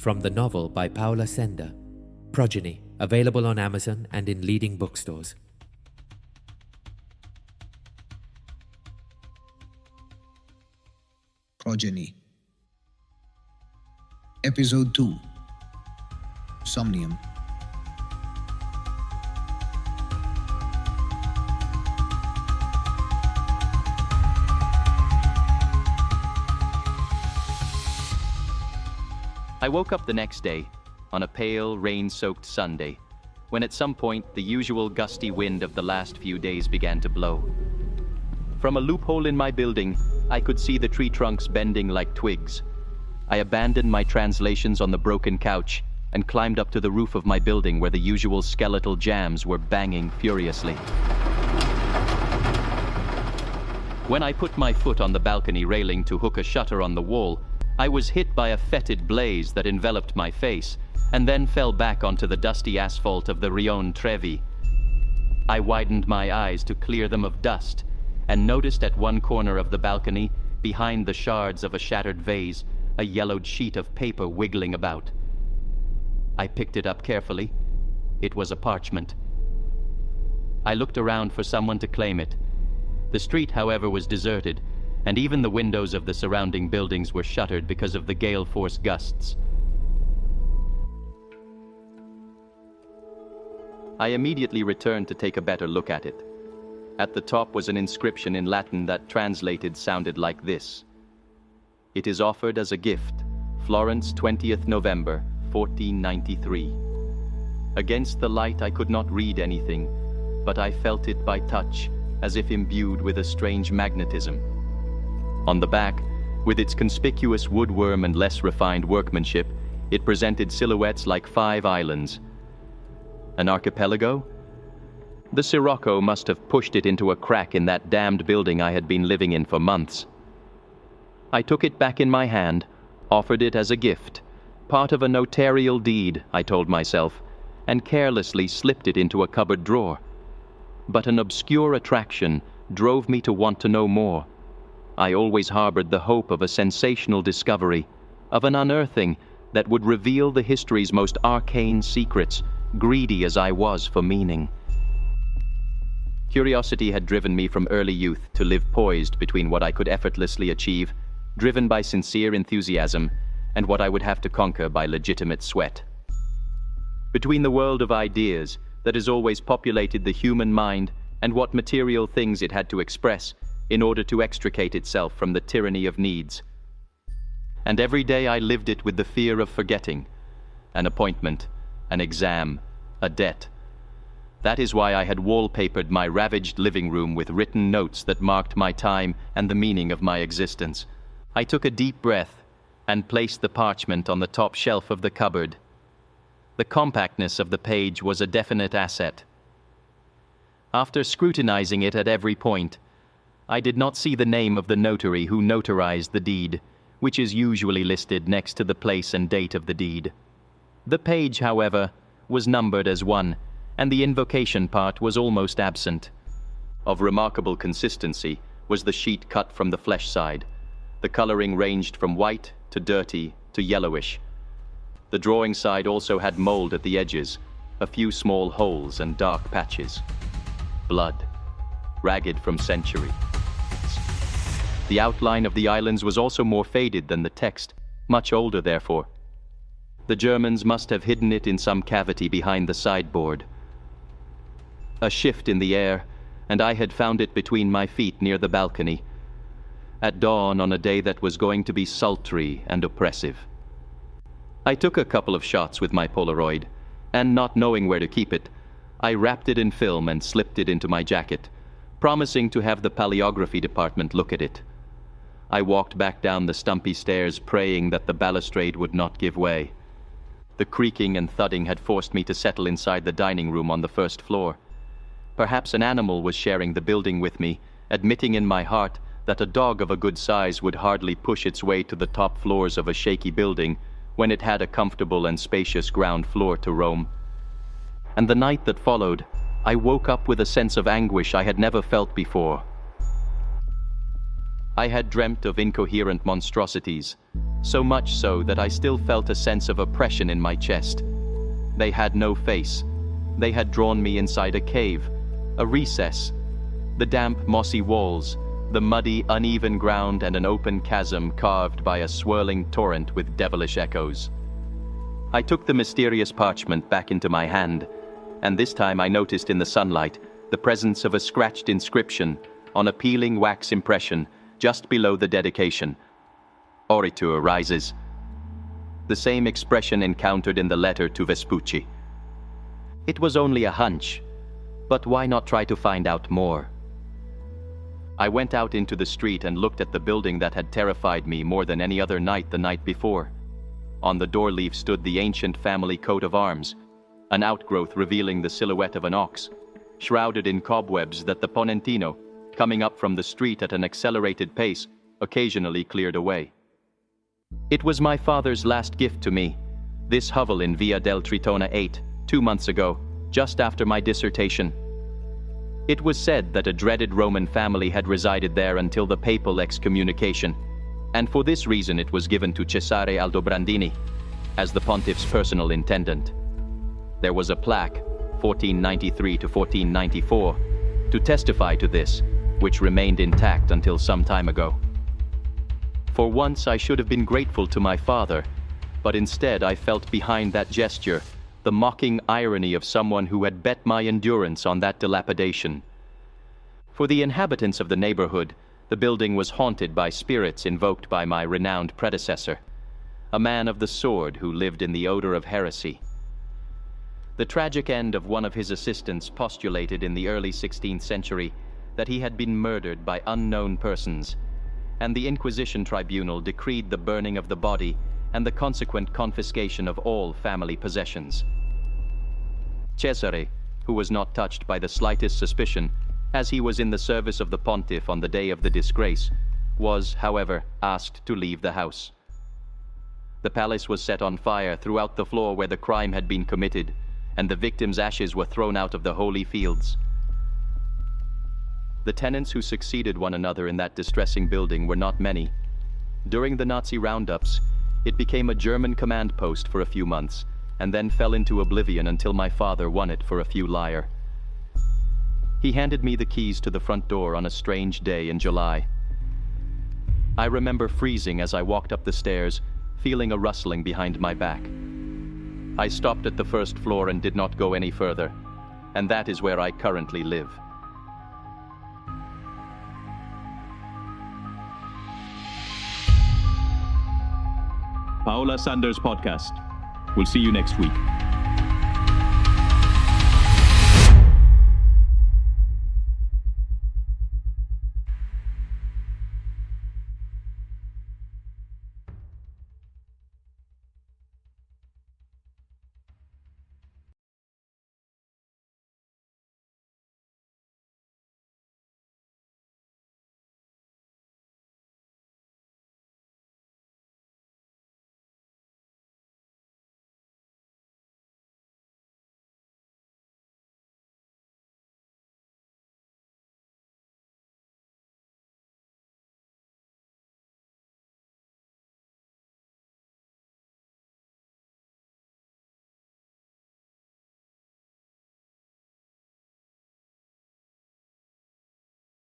from the novel by Paula Sender, Progeny, available on Amazon and in leading bookstores. Progeny. Episode 2. Somnium. I woke up the next day, on a pale, rain-soaked Sunday, when at some point the usual gusty wind of the last few days began to blow. From a loophole in my building, I could see the tree trunks bending like twigs. I abandoned my translations on the broken couch and climbed up to the roof of my building where the usual skeletal jams were banging furiously. When I put my foot on the balcony railing to hook a shutter on the wall, I was hit by a fetid blaze that enveloped my face and then fell back onto the dusty asphalt of the Rione Trevi. I widened my eyes to clear them of dust and noticed at one corner of the balcony, behind the shards of a shattered vase, a yellowed sheet of paper wiggling about. I picked it up carefully. It was a parchment. I looked around for someone to claim it. The street, however, was deserted, and even the windows of the surrounding buildings were shuttered because of the gale-force gusts. I immediately returned to take a better look at it. At the top was an inscription in Latin that translated sounded like this: "It is offered as a gift, Florence, 20th November, 1493. Against the light I could not read anything, but I felt it by touch, as if imbued with a strange magnetism." On the back, with its conspicuous woodworm and less refined workmanship, it presented silhouettes like 5 islands. An archipelago? The Sirocco must have pushed it into a crack in that damned building I had been living in for months. I took it back in my hand, offered it as a gift, part of a notarial deed, I told myself, and carelessly slipped it into a cupboard drawer. But an obscure attraction drove me to want to know more. I always harbored the hope of a sensational discovery, of an unearthing that would reveal the history's most arcane secrets, greedy as I was for meaning. Curiosity had driven me from early youth to live poised between what I could effortlessly achieve, driven by sincere enthusiasm, and what I would have to conquer by legitimate sweat. Between the world of ideas that has always populated the human mind and what material things it had to express in order to extricate itself from the tyranny of needs. And every day I lived it with the fear of forgetting. An appointment, an exam, a debt. That is why I had wallpapered my ravaged living room with written notes that marked my time and the meaning of my existence. I took a deep breath and placed the parchment on the top shelf of the cupboard. The compactness of the page was a definite asset. After scrutinizing it at every point, I did not see the name of the notary who notarized the deed, which is usually listed next to the place and date of the deed. The page, however, was numbered as 1, and the invocation part was almost absent. Of remarkable consistency was the sheet cut from the flesh side. The coloring ranged from white to dirty to yellowish. The drawing side also had mold at the edges, a few small holes and dark patches. Blood, ragged from centuries. The outline of the islands was also more faded than the text, much older therefore. The Germans must have hidden it in some cavity behind the sideboard. A shift in the air, and I had found it between my feet near the balcony, at dawn on a day that was going to be sultry and oppressive. I took a couple of shots with my Polaroid, and not knowing where to keep it, I wrapped it in film and slipped it into my jacket, promising to have the paleography department look at it. I walked back down the stumpy stairs, praying that the balustrade would not give way. The creaking and thudding had forced me to settle inside the dining room on the first floor. Perhaps an animal was sharing the building with me, admitting in my heart that a dog of a good size would hardly push its way to the top floors of a shaky building when it had a comfortable and spacious ground floor to roam. And the night that followed, I woke up with a sense of anguish I had never felt before. I had dreamt of incoherent monstrosities, so much so that I still felt a sense of oppression in my chest. They had no face. They had drawn me inside a cave, a recess. The damp, mossy walls, the muddy, uneven ground, and an open chasm carved by a swirling torrent with devilish echoes. I took the mysterious parchment back into my hand, and this time I noticed in the sunlight the presence of a scratched inscription on a peeling wax impression just below the dedication. Oritur arises. The same expression encountered in the letter to Vespucci. It was only a hunch, but why not try to find out more? I went out into the street and looked at the building that had terrified me more than any other night the night before. On the door leaf stood the ancient family coat of arms, an outgrowth revealing the silhouette of an ox, shrouded in cobwebs that the Ponentino, coming up from the street at an accelerated pace, occasionally cleared away. It was my father's last gift to me, this hovel in Via del Tritone 8, 2 months ago, just after my dissertation. It was said that a dreaded Roman family had resided there until the papal excommunication, and for this reason it was given to Cesare Aldobrandini as the pontiff's personal intendant. There was a plaque, 1493 to 1494, to testify to this, which remained intact until some time ago. For once I should have been grateful to my father, but instead I felt behind that gesture the mocking irony of someone who had bet my endurance on that dilapidation. For the inhabitants of the neighborhood, the building was haunted by spirits invoked by my renowned predecessor, a man of the sword who lived in the odor of heresy. The tragic end of one of his assistants postulated in the early 16th century that he had been murdered by unknown persons, and the Inquisition tribunal decreed the burning of the body and the consequent confiscation of all family possessions. Cesare, who was not touched by the slightest suspicion, as he was in the service of the pontiff on the day of the disgrace, was, however, asked to leave the house. The palace was set on fire throughout the floor where the crime had been committed, and the victims' ashes were thrown out of the holy fields. The tenants who succeeded one another in that distressing building were not many. During the Nazi roundups, it became a German command post for a few months, and then fell into oblivion until my father won it for a few lire. He handed me the keys to the front door on a strange day in July. I remember freezing as I walked up the stairs, feeling a rustling behind my back. I stopped at the first floor and did not go any further, and that is where I currently live. Paola Sanders Podcast. We'll see you next week.